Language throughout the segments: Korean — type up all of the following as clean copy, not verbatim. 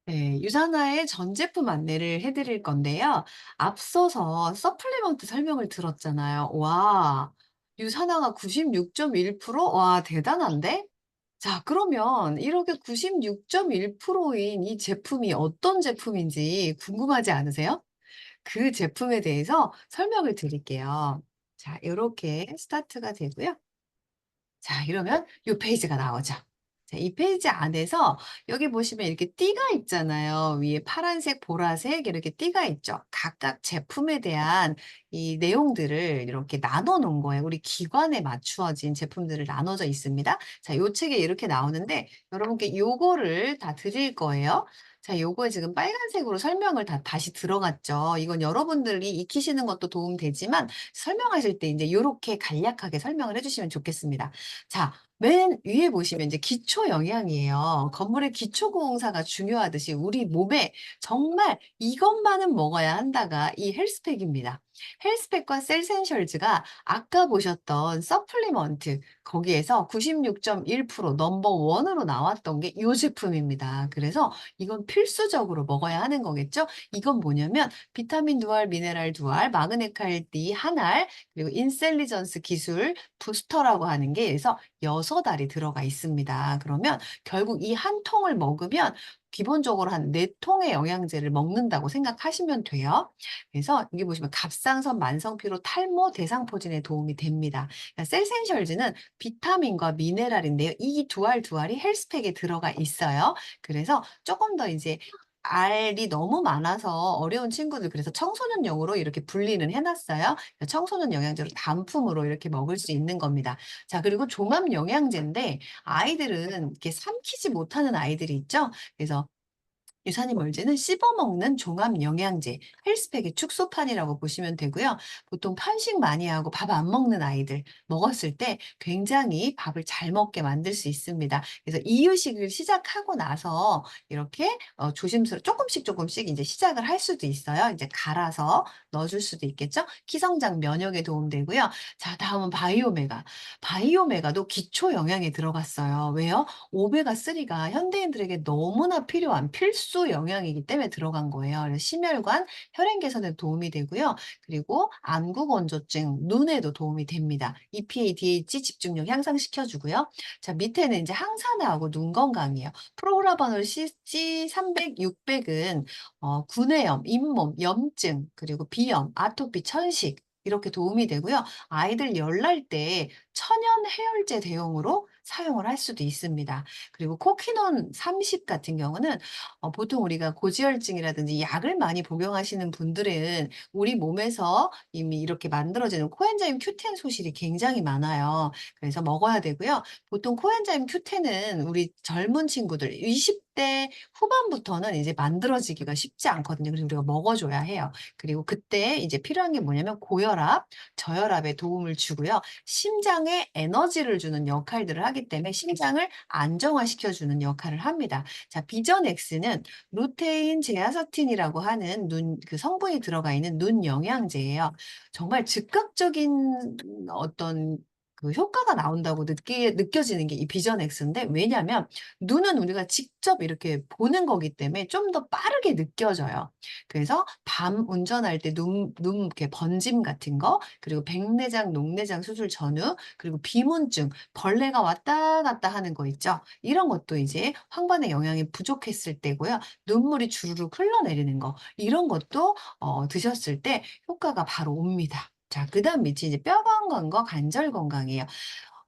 네, 유산화의 전 제품 안내를 해드릴 건데요. 앞서서 서플리먼트 설명을 들었잖아요. 와, 유산화가 96.1%? 와, 대단한데? 자, 그러면 이렇게 96.1%인 이 제품이 어떤 제품인지 궁금하지 않으세요? 그 제품에 대해서 설명을 드릴게요. 자, 이렇게 스타트가 되고요. 자, 이러면 요 페이지가 나오죠. 자, 이 페이지 안에서 여기 보시면 이렇게 띠가 있잖아요. 위에 파란색, 보라색 이렇게 띠가 있죠. 각각 제품에 대한 이 내용들을 이렇게 나눠 놓은 거예요. 우리 기관에 맞추어진 제품들을 나눠져 있습니다. 자, 요 책에 이렇게 나오는데 여러분께 요거를 다 드릴 거예요. 자, 요거에 지금 빨간색으로 설명을 다시 들어갔죠. 이건 여러분들이 익히시는 것도 도움되지만 설명하실 때 이제 요렇게 간략하게 설명을 해주시면 좋겠습니다. 자, 맨 위에 보시면 이제 기초 영양이에요. 건물의 기초 공사가 중요하듯이 우리 몸에 정말 이것만은 먹어야 한다가 이 헬스팩입니다. 헬스팩과 셀센셜즈가 아까 보셨던 서플리먼트 거기에서 96.1% 넘버 원으로 나왔던 게 이 제품입니다. 그래서 이건 필수적으로 먹어야 하는 거겠죠? 이건 뭐냐면 비타민 두알, 미네랄 두알, 마그네칼 D 한 알, 그리고 인셀리전스 기술 부스터라고 하는 게 그래서 6알이 들어가 있습니다. 그러면 결국 이 한 통을 먹으면 기본적으로 한 4통의 영양제를 먹는다고 생각하시면 돼요. 그래서 여기 보시면 갑상선, 만성피로, 탈모, 대상포진에 도움이 됩니다. 그러니까 셀센셜즈는 비타민과 미네랄인데요. 이 두 알이 헬스팩에 들어가 있어요. 그래서 조금 더 이제 알이 너무 많아서 어려운 친구들 그래서 청소년용으로 이렇게 분리는 해 놨어요. 그러니까 청소년 영양제로 단품으로 이렇게 먹을 수 있는 겁니다. 자, 그리고 종합 영양제인데 아이들은 이렇게 삼키지 못하는 아이들이 있죠. 그래서 유산균 멀제는 씹어먹는 종합 영양제, 헬스팩의 축소판이라고 보시면 되고요. 보통 편식 많이 하고 밥 안 먹는 아이들 먹었을 때 굉장히 밥을 잘 먹게 만들 수 있습니다. 그래서 이유식을 시작하고 나서 이렇게 조심스럽게 조금씩 이제 시작을 할 수도 있어요. 이제 갈아서 넣어줄 수도 있겠죠. 키성장 면역에 도움되고요. 자, 다음은 바이오메가. 바이오메가도 기초 영양에 들어갔어요. 왜요? 오메가3가 현대인들에게 너무나 필요한 필수 영양이기 때문에 들어간 거예요. 그래서 심혈관, 혈행 개선에 도움이 되고요. 그리고 안구 건조증, 눈에도 도움이 됩니다. EPA, DHA 집중력 향상시켜 주고요. 자, 밑에는 이제 항산화하고 눈 건강이에요. 프로라바놀 C300, 600은 구내염, 잇몸, 염증, 그리고 비염, 아토피, 천식 이렇게 도움이 되고요. 아이들 열날 때 천연 해열제 대용으로 사용을 할 수도 있습니다. 그리고 코키논 30 같은 경우는 보통 우리가 고지혈증이라든지 약을 많이 복용하시는 분들은 우리 몸에서 이미 이렇게 만들어지는 코엔자임 Q10 소실이 굉장히 많아요. 그래서 먹어야 되고요. 보통 코엔자임 Q10은 우리 젊은 친구들 20대 후반부터는 이제 만들어지기가 쉽지 않거든요. 그래서 우리가 먹어줘야 해요. 그리고 그때 이제 필요한 게 뭐냐면 고혈압, 저혈압에 도움을 주고요. 심장에 에너지를 주는 역할들을 하기 때문에 심장을 안정화시켜 주는 역할을 합니다. 자, 비전 X는 루테인 제아서틴이라고 하는 그 성분이 들어가 있는 눈 영양제예요. 정말 즉각적인 어떤 그 효과가 나온다고 느껴지는 게 이 비전 X인데 왜냐하면 눈은 우리가 직접 이렇게 보는 거기 때문에 좀 더 빠르게 느껴져요. 그래서 밤 운전할 때 눈 이렇게 번짐 같은 거, 그리고 백내장, 녹내장 수술 전후, 그리고 비문증, 벌레가 왔다 갔다 하는 거 있죠. 이런 것도 이제 황반의 영양이 부족했을 때고요. 눈물이 주르륵 흘러내리는 거, 이런 것도 드셨을 때 효과가 바로 옵니다. 자, 그다음 밑이 이제 뼈 건강과 관절 건강이에요.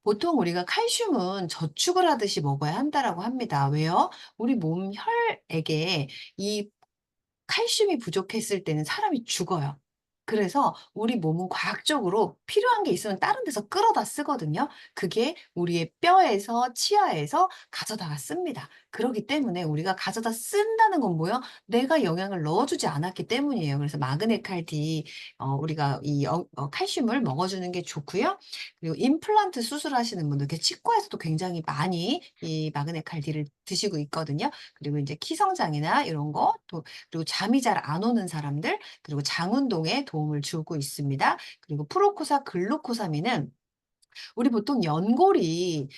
보통 우리가 칼슘은 저축을 하듯이 먹어야 한다라고 합니다. 왜요? 우리 몸 혈액에 이 칼슘이 부족했을 때는 사람이 죽어요. 그래서 우리 몸은 과학적으로 필요한 게 있으면 다른 데서 끌어다 쓰거든요. 그게 우리의 뼈에서 치아에서 가져다가 씁니다. 그렇기 때문에 우리가 가져다 쓴다는 건 뭐예요? 내가 영양을 넣어주지 않았기 때문이에요. 그래서 마그네칼 D 우리가 이 칼슘을 먹어주는 게 좋고요. 그리고 임플란트 수술하시는 분들, 이렇게 치과에서도 굉장히 많이 이 마그네칼 D를 드시고 있거든요. 그리고 이제 키성장이나 이런 거, 또 그리고 잠이 잘 안 오는 사람들, 그리고 장 운동에 도움을 주고 있습니다. 그리고 프로코사 글루코사민은 우리 보통 연골이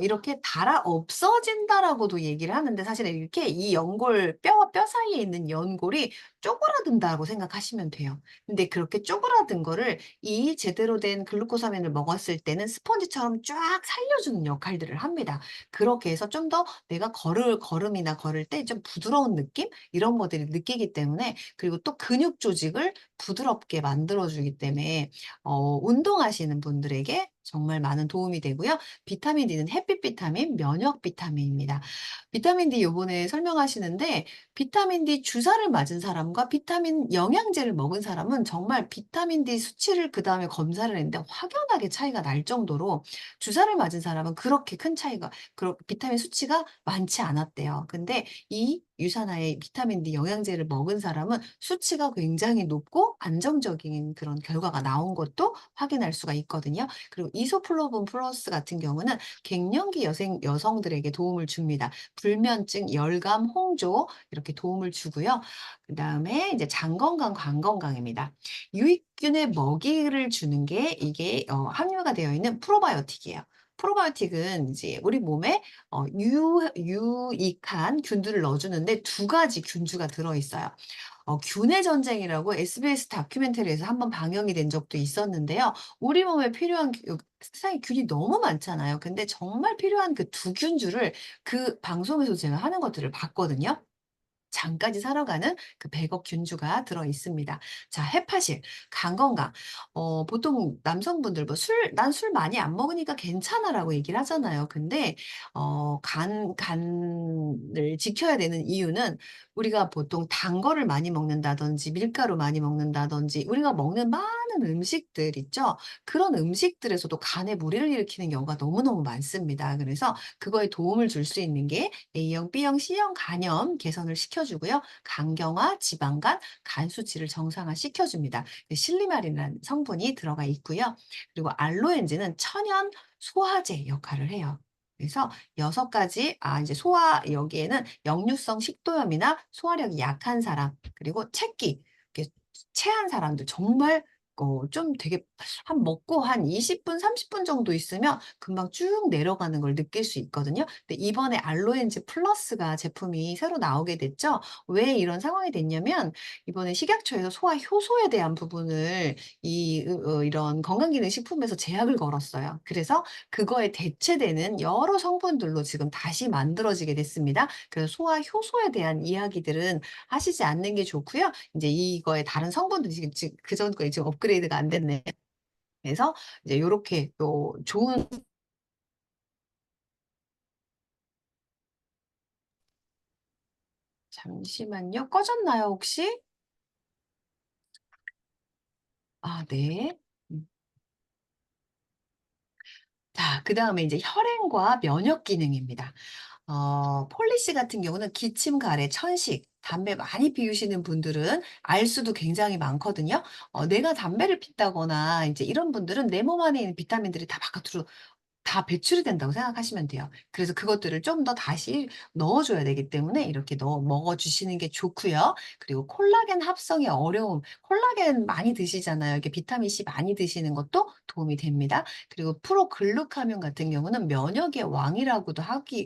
이렇게 닳아 없어진다라고도 얘기를 하는데 사실은 이렇게 이 연골 뼈와 뼈 사이에 있는 연골이 쪼그라든다고 생각하시면 돼요. 근데 그렇게 쪼그라든 거를 이 제대로 된 글루코사민을 먹었을 때는 스펀지처럼 쫙 살려주는 역할들을 합니다. 그렇게 해서 좀 더 내가 걸음이나 걸을 때 좀 부드러운 느낌 이런 것들을 느끼기 때문에, 그리고 또 근육 조직을 부드럽게 만들어 주기 때문에 운동하시는 분들에게 정말 많은 도움이 되고요. 비타민 D는 햇빛 비타민, 면역 비타민입니다. 비타민 D 요번에 설명하시는데, 비타민 D 주사를 맞은 사람과 비타민 영양제를 먹은 사람은 정말 비타민 D 수치를 그다음에 검사를 했는데 확연하게 차이가 날 정도로, 주사를 맞은 사람은 그렇게 큰 차이가, 비타민 수치가 많지 않았대요. 근데 이 유산화의 비타민 D 영양제를 먹은 사람은 수치가 굉장히 높고 안정적인 그런 결과가 나온 것도 확인할 수가 있거든요. 그리고 이소플라본 플러스 같은 경우는 갱년기 여성들에게 도움을 줍니다. 불면증, 열감, 홍조 이렇게 도움을 주고요. 그다음에 이제 장 건강, 간 건강입니다. 유익균의 먹이를 주는 게 이게 함유가 되어 있는 프로바이오틱이에요. 프로바이오틱은 이제 우리 몸에 유익한 균들을 넣어 주는데 두 가지 균주가 들어 있어요. 균의 전쟁이라고 SBS 다큐멘터리에서 한번 방영이 된 적도 있었는데요. 우리 몸에 필요한 세상에 균이 너무 많잖아요. 근데 정말 필요한 그 두 균주를 그 방송에서 제가 하는 것들을 봤거든요. 장까지 살아가는 그 100억 균주가 들어 있습니다. 자, 헤파실, 간 건강. 보통 남성분들 뭐 "난 술 많이 안 먹으니까 괜찮아."라고 얘기를 하잖아요. 근데 간을 지켜야 되는 이유는, 우리가 보통 단 거를 많이 먹는다든지 밀가루 많이 먹는다든지 우리가 먹는 많은 음식들 있죠. 그런 음식들에서도 간에 무리를 일으키는 경우가 너무너무 많습니다. 그래서 그거에 도움을 줄 수 있는 게 A형, B형, C형 간염 개선을 시켜주고요. 간경화, 지방간, 간 수치를 정상화시켜 줍니다. 실리마린이라는 성분이 들어가 있고요. 그리고 알로엔진은 천연 소화제 역할을 해요. 그래서 6가지, 이제 여기에는 역류성 식도염이나 소화력이 약한 사람, 그리고 체기, 이렇게 체한 사람들, 정말 좀 되게 먹고 한 20 분, 30분 정도 있으면 금방 쭉 내려가는 걸 느낄 수 있거든요. 근데 이번에 알로엔즈 플러스가 제품이 새로 나오게 됐죠. 왜 이런 상황이 됐냐면, 이번에 식약처에서 소화 효소에 대한 부분을 이런 건강기능식품에서 제약을 걸었어요. 그래서 그거에 대체되는 여러 성분들로 지금 다시 만들어지게 됐습니다. 그래서 소화 효소에 대한 이야기들은 하시지 않는 게 좋고요. 인제 이거의 다른 성분들이 그전 거에 지금 업그레이드가 안 됐네. 그래서 이제 요렇게 또 좋은. 잠시만요. 꺼졌나요 혹시? 네. 음. 자, 그다음에 인제 혈행과 면역 기능입니다. 폴리씨 같은 경우는 기침, 가래, 천식, 담배 많이 피우시는 분들은 알 수도 굉장히 많거든요. 내가 담배를 핀다거나 인제 이런 분들은 내 몸 안에 있는 비타민들이 다 바깥으로 다 배출이 된다고 생각하시면 돼요. 그래서 그것들을 좀 더 다시 넣어 줘야 되기 때문에 이렇게 넣어 먹어 주시는 게 좋고요. 그리고 콜라겐 합성의 어려움, 콜라겐 많이 드시잖아요. 이렇게 비타민 C 많이 드시는 것도 도움이 됩니다. 그리고 프로글루카몬 같은 경우는 면역의 왕이라고도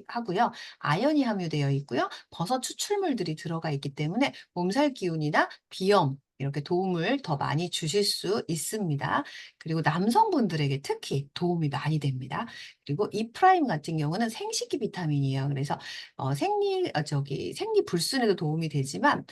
하고요. 아연이 함유되어 있고요. 버섯 추출물들이 들어가 있기 때문에 몸살 기운이나 비염 이렇게 도움을 더 많이 주실 수 있습니다. 그리고 남성분들에게 특히 도움이 많이 됩니다. 그리고 이 프라임 같은 경우는 생식기 비타민이에요. 그래서 생리불순에도 도움이 되지만,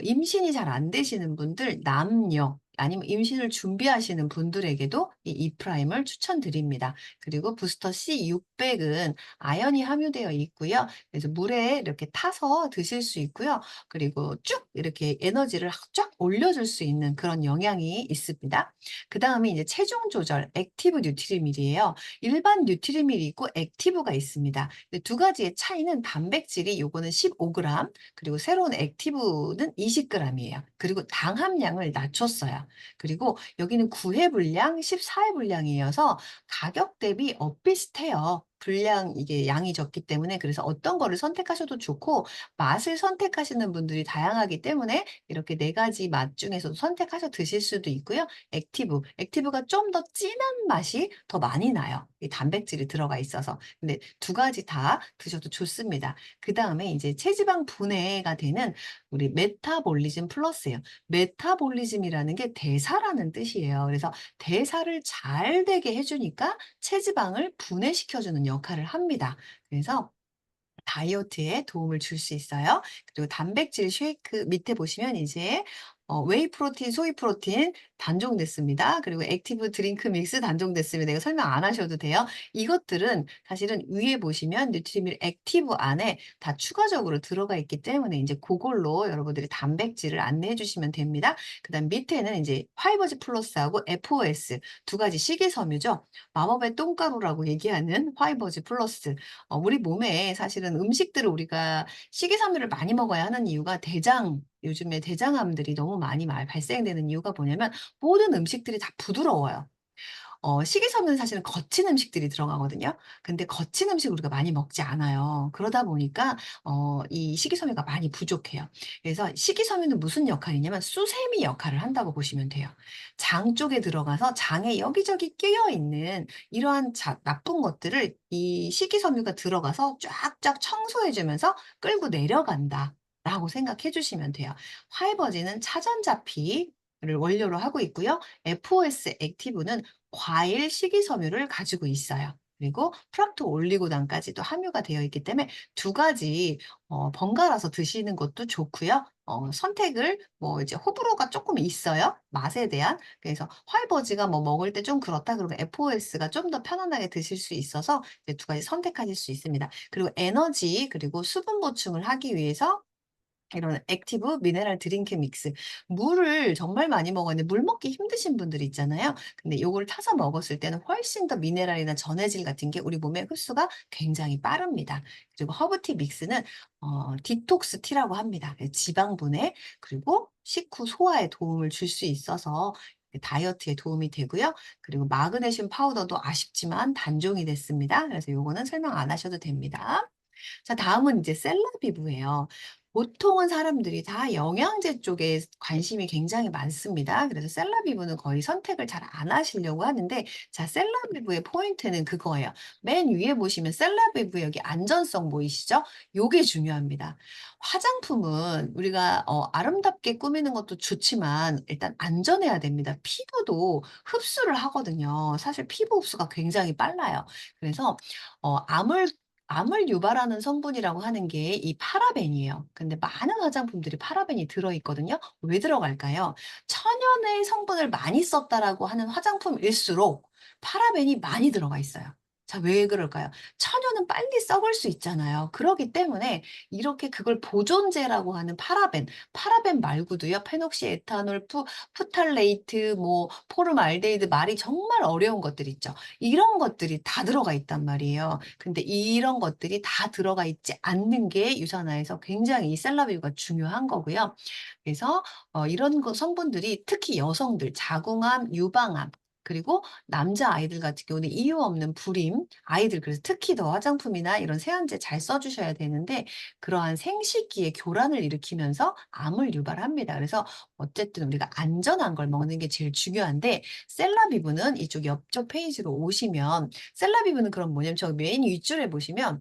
임신이 잘 안 되시는 분들, 남녀 아니면 임신을 준비하시는 분들에게도 이 프라임을 추천드립니다. 그리고 부스터 C600은 아연이 함유되어 있고요. 그래서 물에 이렇게 타서 드실 수 있고요. 그리고 쭉 이렇게 에너지를 쫙 올려줄 수 있는 그런 영향이 있습니다. 그다음에 이제 체중 조절 액티브 뉴트리밀이에요. 일반 뉴트리밀이 있고 액티브가 있습니다. 근데 두 가지의 차이는, 단백질이 요거는 15g, 그리고 새로운 액티브는 20g이에요. 그리고 당 함량을 낮췄어요. 그리고 여기는 9회 분량, 14회 분량이어서 가격 대비 비슷해요. 분량 이게 양이 적기 때문에 그래서 어떤 거를 선택하셔도 좋고 맛을 선택하시는 분들이 다양하기 때문에 이렇게 4 가지 맛 중에서도 선택하셔 드실 수도 있고요. 액티브, 액티브가 좀 더 진한 맛이 더 많이 나요, 이 단백질이 들어가 있어서. 근데 2 가지 다 드셔도 좋습니다. 그다음에 이제 체지방 분해가 되는 우리 메타볼리즘 플러스예요. 메타볼리즘이라는 게 대사라는 뜻이에요. 그래서 대사를 잘 되게 해 주니까 체지방을 분해시켜 주는 역할을 합니다. 그래서 다이어트에 도움을 줄 수 있어요. 그리고 단백질 쉐이크 밑에 보시면 이제 웨이 프로틴, 소이 프로틴 단종됐습니다. 그리고 액티브 드링크 믹스 단종됐습니다. 이거 설명 안 하셔도 돼요. 이것들은 사실은 위에 보시면 뉴트리밀 액티브 안에 다 추가적으로 들어가 있기 때문에 인제 고걸로 여러분들이 단백질을 안내해 주시면 됩니다. 그다음 밑에는 인제 화이버즈 플러스하고 FOS 2 가지 식이섬유죠. 마법의 똥가루라고 얘기하는 화이버즈 플러스. 우리 몸에 사실은 음식들을 우리가 식이섬유를 많이 먹어야 하는 이유가 대장 요즘에 대장암들이 너무 많이 발생되는 이유가 뭐냐면 모든 음식들이 다 부드러워요. 식이섬유는 사실은 거친 음식들이 들어가거든요. 근데 거친 음식을 우리가 많이 먹지 않아요. 그러다 보니까 이 식이섬유가 많이 부족해요. 그래서 식이섬유는 무슨 역할이냐면 수세미 역할을 한다고 보시면 돼요. 장 쪽에 들어가서 장에 여기저기 끼어 있는 이러한 나쁜 것들을 이 식이섬유가 들어가서 쫙쫙 청소해 주면서 끌고 내려간다라고 생각해 주시면 돼요. 화이버지는 차전자피를 원료로 하고 있고요. FOS 액티브는 과일 식이섬유를 가지고 있어요. 그리고 프락토 올리고당까지도 함유가 되어 있기 때문에 2 가지 번갈아서 드시는 것도 좋고요. 선택을 뭐 이제 호불호가 쪼끔 있어요, 맛에 대한. 그래서 화이버지가 뭐 먹을 때 좀 그렇다 그러면 FOS가 좀 더 편안하게 드실 수 있어서 이제 2 가지 선택하실 수 있습니다. 그리고 에너지 그리고 수분 보충을 하기 위해서 이런 액티브 미네랄 드링크 믹스. 물을 정말 많이 먹었는데 물 먹기 힘드신 분들 있잖아요. 근데 요거를 타서 먹었을 때는 훨씬 더 미네랄이나 전해질 같은 게 우리 몸에 흡수가 굉장히 빠릅니다. 그리고 허브티 믹스는 디톡스 티라고 합니다. 지방 분해 그리고 식후 소화에 도움을 줄 수 있어서 다이어트에 도움이 되고요. 그리고 마그네슘 파우더도 아쉽지만 단종이 됐습니다. 그래서 요거는 설명 안 하셔도 됩니다. 자 다음은 이제 셀러비브예요. 보통은 사람들이 다 영양제 쪽에 관심이 굉장히 많습니다. 그래서 셀러비브는 거의 선택을 잘 안 하시려고 하는데 자 셀러비브의 포인트는 그거예요. 맨 위에 보시면 셀러비브 여기 안전성 보이시죠? 요게 중요합니다. 화장품은 우리가 아름답게 꾸미는 것도 좋지만 일단 안전해야 됩니다. 피부도 흡수를 하거든요. 사실 피부 흡수가 굉장히 빨라요. 그래서 암을 유발하는 성분이라고 하는 게 이 파라벤이에요. 근데 많은 화장품들이 파라벤이 들어 있거든요. 왜 들어갈까요? 천연의 성분을 많이 썼다라고 하는 화장품일수록 파라벤이 많이 들어가 있어요. 자, 왜 그럴까요? 천연은 빨리 썩을 수 있잖아요. 그러기 때문에 이렇게 그걸 보존제라고 하는 파라벤, 파라벤 말고도요. 페녹시에탄올, 프탈레이트, 뭐 포름알데히드 말이 정말 어려운 것들 있죠. 이런 것들이 다 들어가 있단 말이에요. 근데 이런 것들이 다 들어가 있지 않는 게 유산화에서 굉장히 이 셀러비브가 중요한 거고요. 그래서 이런 성분들이 특히 여성들 자궁암, 유방암 그리고 남자아이들 같은 경우는 이유 없는 불임, 아이들 그래서 특히 더 화장품이나 이런 세안제 잘 써 주셔야 되는데 그러한 생식기에 교란을 일으키면서 암을 유발합니다. 그래서 어쨌든 우리가 안전한 걸 먹는 게 제일 중요한데 셀라비브는 이쪽 옆쪽 페이지로 오시면 셀라비브는 그럼 뭐냐면 저 맨 윗줄에 보시면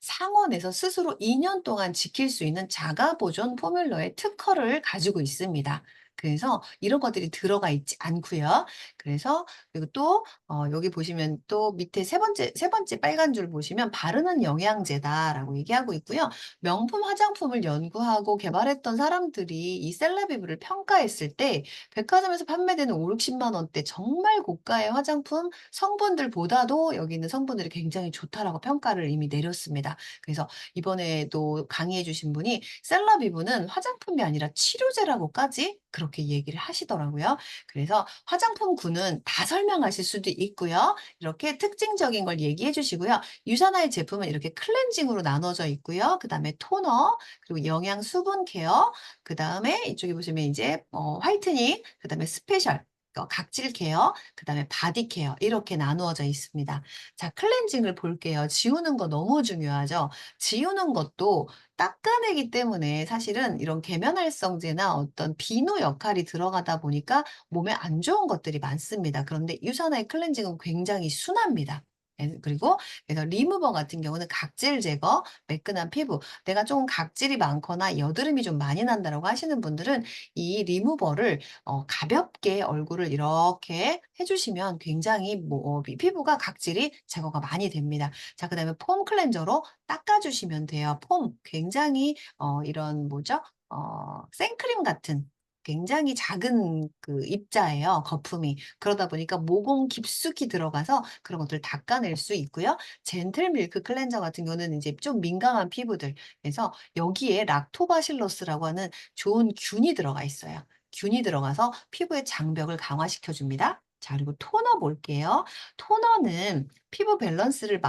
상온에서 스스로 2년 동안 지킬 수 있는 자가 보존 포뮬러의 특허를 가지고 있습니다. 그래서 이런 것들이 들어가 있지 않고요. 그래서 그리고 또 여기 보시면 또 밑에 세 번째 빨간 줄 보시면 "바르는 영양제다."라고 얘기하고 있고요. 명품 화장품을 연구하고 개발했던 사람들이 이 셀레비브를 평가했을 때 백화점에서 판매되는 5-60만 원대 정말 고가의 화장품 성분들보다도 여기 있는 성분들이 굉장히 좋다라고 평가를 이미 내렸습니다. 그래서 이번에도 강의해 주신 분이 셀러비브는 화장품이 아니라 치료제라고까지 그렇게 얘기를 하시더라고요. 그래서 화장품군은 다 설명하실 수도 있고요. 이렇게 특징적인 걸 얘기해 주시고요. 유산화의 제품은 이렇게 클렌징으로 나눠져 있고요. 그다음에 토너, 그리고 영양 수분 케어, 그다음에 이쪽에 보시면 이제 화이트닝, 그다음에 스페셜 각질 케어, 그다음에 바디 케어 이렇게 나누어져 있습니다. 자, 클렌징을 볼게요. 지우는 거 너무 중요하죠. 지우는 것도 닦아내기 때문에 사실은 이런 계면활성제나 어떤 비누 역할이 들어가다 보니까 몸에 안 좋은 것들이 많습니다. 그런데 유산화의 클렌징은 굉장히 순합니다. 그리고 그래서 리무버 같은 경우는 각질 제거, 매끈한 피부, 내가 좀 각질이 많거나 여드름이 좀 많이 난다라고 하시는 분들은 이 리무버를 가볍게 얼굴을 이렇게 해 주시면 굉장히 피부가 각질이 제거가 많이 됩니다. 자, 그다음에 폼 클렌저로 닦아 주시면 돼요. 폼 굉장히 이런 뭐죠? 생크림 같은 굉장히 작은 그 입자예요, 거품이. 그러다 보니까 모공 깊숙이 들어가서 그런 것들을 닦아낼 수 있고요. 젠틀 밀크 클렌저 같은 경우는 이제 좀 민감한 피부들, 그래서 여기에 락토바실러스라고 하는 좋은 균이 들어가 있어요. 균이 들어가서 피부의 장벽을 강화시켜 줍니다. 자, 그리고 토너 볼게요. 토너는 피부 밸런스를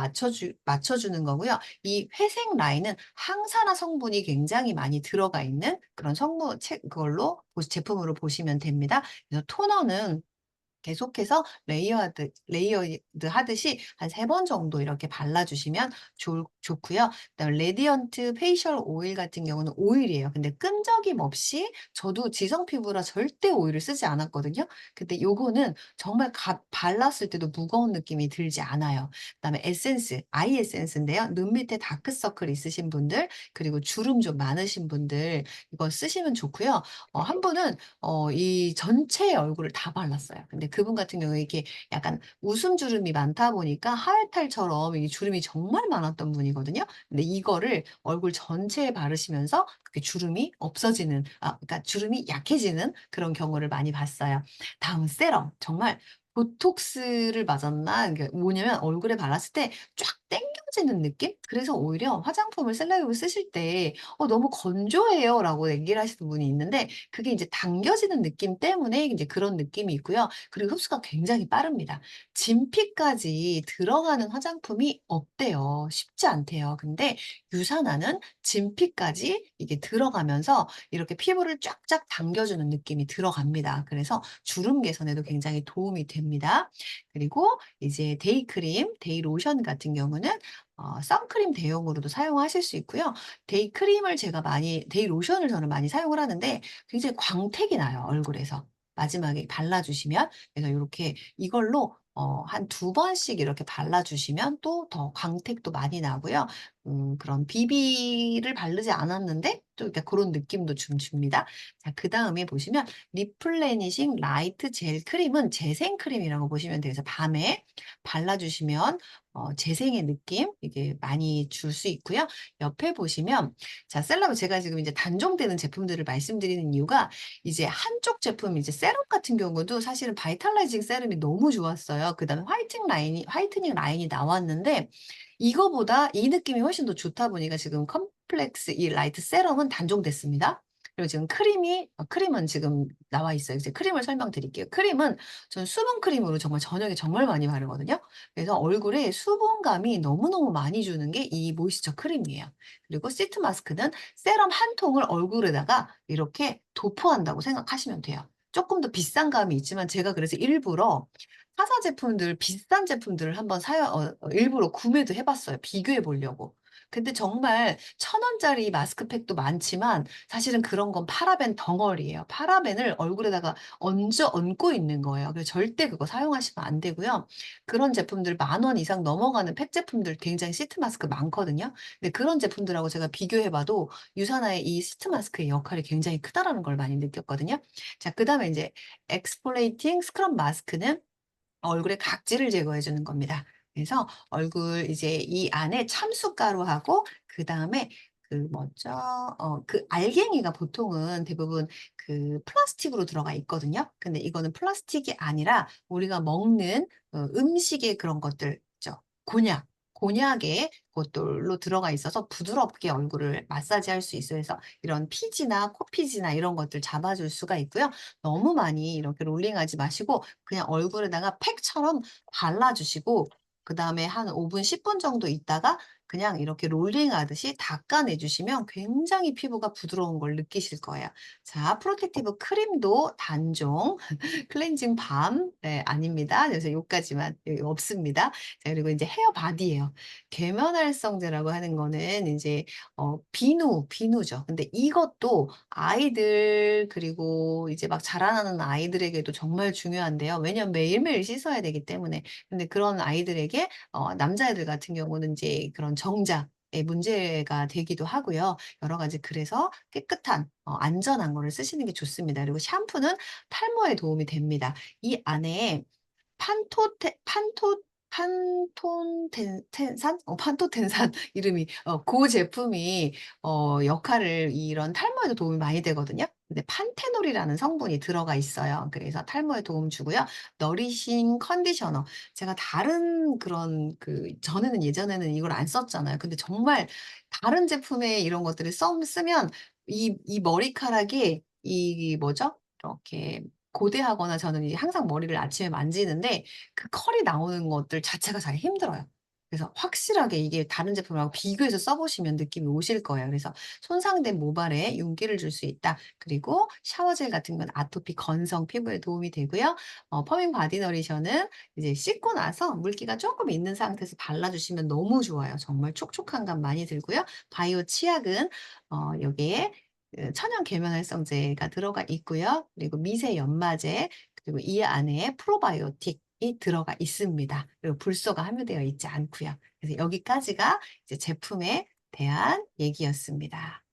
맞춰주는 거고요. 이 회색 라인은 항산화 성분이 굉장히 많이 들어가 있는 그런 그걸로 제품으로 보시면 됩니다. 그래서 토너는 계속해서 레이어드 하듯이 한 3번 정도 이렇게 발라 주시면 좋고요. 그다음에 레디언트 페이셜 오일 같은 경우는 오일이에요. 근데 끈적임 없이, 저도 지성 피부라 절대 오일을 쓰지 않았거든요. 근데 요거는 정말 발랐을 때도 무거운 느낌이 들지 않아요. 그다음에 에센스, 아이 에센스인데요. 눈 밑에 다크서클 있으신 분들, 그리고 주름 좀 많으신 분들 이거 쓰시면 좋고요. 한 분은 이 전체 얼굴을 다 발랐어요. 근데 그분 같은 경우에 이렇게 약간 웃음 주름이 많다 보니까 하회탈처럼 이 주름이 정말 많았던 분이거든요. 근데 이거를 얼굴 전체에 바르시면서 그게 주름이 없어지는, 그러니까 주름이 약해지는 그런 경우를 많이 봤어요. 다음은 세럼. 정말 보톡스를 맞았나? 이게 뭐냐면 얼굴에 발랐을 때 쫙 당겨지는 느낌? 그래서 오히려 화장품을 셀레브를 쓰실 때 너무 건조해요."라고 얘기를 하시는 분이 있는데, 그게 이제 당겨지는 느낌 때문에 이제 그런 느낌이 있고요. 그리고 흡수가 굉장히 빠릅니다. 진피까지 들어가는 화장품이 없대요. 쉽지 않대요. 근데 유산화는 진피까지 이게 들어가면서 이렇게 피부를 쫙쫙 당겨주는 느낌이 들어갑니다. 그래서 주름 개선에도 굉장히 도움이 됩니다. 그리고 이제 데이크림, 데이로션 같은 경우는 선크림 대용으로도 사용하실 수 있고요. 데이 로션을 저는 많이 사용을 하는데 굉장히 광택이 나요, 얼굴에서. 마지막에 발라 주시면. 그래서 요렇게 이걸로 한 2번씩 이렇게 발라 주시면 또 더 광택도 많이 나고요. 그런 비비를 바르지 않았는데 또 그러니까 고런 느낌도 좀 줍니다. 자, 그다음에 보시면 리플레니싱 라이트 젤 크림은 재생 크림이라고 보시면 돼요. 그래서 밤에 발라 주시면 재생의 느낌 이게 많이 줄 수 있고요. 옆에 보시면, 자, 셀럽 제가 지금 이제 단종되는 제품들을 말씀드리는 이유가, 이제 한쪽 제품 이제 세럼 같은 경우도 사실은 바이탈라이징 세럼이 너무 좋았어요. 그다음에 화이트닝 라인이 나왔는데 이거보다 이 느낌이 훨씬 더 좋다 보니까 지금 컴플렉스 이 라이트 세럼은 단종됐습니다. 그리고 지금 크림은 지금 나와 있어요. 이제 크림을 설명드릴게요. 크림은 전 수분 크림으로 정말 저녁에 정말 많이 바르거든요. 그래서 얼굴에 수분감이 너무너무 많이 주는 게 이 모이스처 크림이에요. 그리고 시트 마스크는 세럼 한 통을 얼굴에다가 이렇게 도포한다고 생각하시면 돼요. 쪼끔 더 비싼 감이 있지만 제가 그래서 일부러 타사 제품들, 비싼 제품들을 한번 일부러 구매도 해 봤어요, 비교해 보려고. 근데 정말 1,000원짜리 마스크팩도 많지만 사실은 그런 건 파라벤 덩어리예요. 파라벤을 얼굴에다가 얹고 있는 거예요. 그래서 절대 그거 사용하시면 안 되고요. 그런 제품들 10,000원 이상 넘어가는 팩 제품들 굉장히 시트 마스크 많거든요. 근데 그런 제품들하고 제가 비교해 봐도 유산화의 이 시트 마스크의 역할이 굉장히 크다라는 걸 많이 느꼈거든요. 자, 그다음에 인제 엑스폴레이팅 스크럽 마스크는 얼굴에 각질을 제거해 주는 겁니다. 그래서 얼굴 이제 이 안에 참숯가루하고 그다음에 그 뭐죠? 그 알갱이가 보통은 대부분 그 플라스틱으로 들어가 있거든요. 근데 이거는 플라스틱이 아니라 우리가 먹는 음식의 그런 것들 있죠. 곤약에 그것들로 들어가 있어서 부드럽게 얼굴을 마사지할 수 있어요. 그래서 이런 피지나 코피지나 이런 것들 잡아줄 수가 있고요. 너무 많이 이렇게 롤링하지 마시고 그냥 얼굴에다가 팩처럼 발라 주시고 그다음에 한 5분 10분 정도 있다가 그냥 이렇게 롤링하듯이 닦아내 주시면 굉장히 피부가 부드러운 걸 느끼실 거예요. 자, 프로텍티브 크림도 단종 클렌징 밤 네 아닙니다. 그래서 요까지만 없습니다. 자, 그리고 인제 헤어 바디예요. 계면활성제라고 하는 거는 인제 비누죠. 근데 이것도 아이들 그리고 이제 막 자라나는 아이들에게도 정말 중요한데요. 왜냐면 매일매일 씻어야 되기 때문에. 근데 그런 아이들에게 남자애들 같은 경우는 인제 그런 정자에 문제가 되기도 하고요. 여러 가지 그래서 깨끗한 안전한 거를 쓰시는 게 좋습니다. 그리고 샴푸는 탈모에 도움이 됩니다. 이 안에 판톤텐산? 판토텐산 이름이 고 제품이 역할을 이런 탈모에도 도움이 많이 되거든요. 근데 판테놀이라는 성분이 들어가 있어요. 그래서 탈모에 도움 주고요. 너리싱 컨디셔너 제가 다른 그런 전에는 예전에는 이걸 안 썼잖아요. 근데 정말 다른 제품의 이런 것들을 써 쓰면 이 머리카락이 이 뭐죠? 이렇게 고대하거나 저는 항상 머리를 아침에 만지는데 그 컬이 나오는 것들 자체가 잘 힘들어요. 그래서 확실하게 이게 다른 제품하고 비교해서 써 보시면 느낌이 오실 거예요. 그래서 손상된 모발에 윤기를 줄 수 있다. 그리고 샤워젤 같은 건 아토피 건성 피부에 도움이 되고요. 퍼밍 바디 너리셔는 이제 씻고 나서 물기가 쪼끔 있는 상태에서 발라 주시면 너무 좋아요. 정말 촉촉한 감 많이 들고요. 바이오 치약은 여기에 천연 계면활성제가 들어가 있고요. 그리고 미세 연마제 그리고 이 안에 프로바이오틱이 들어가 있습니다. 그리고 불소가 함유되어 있지 않고요. 그래서 여기까지가 이제 제품에 대한 얘기였습니다.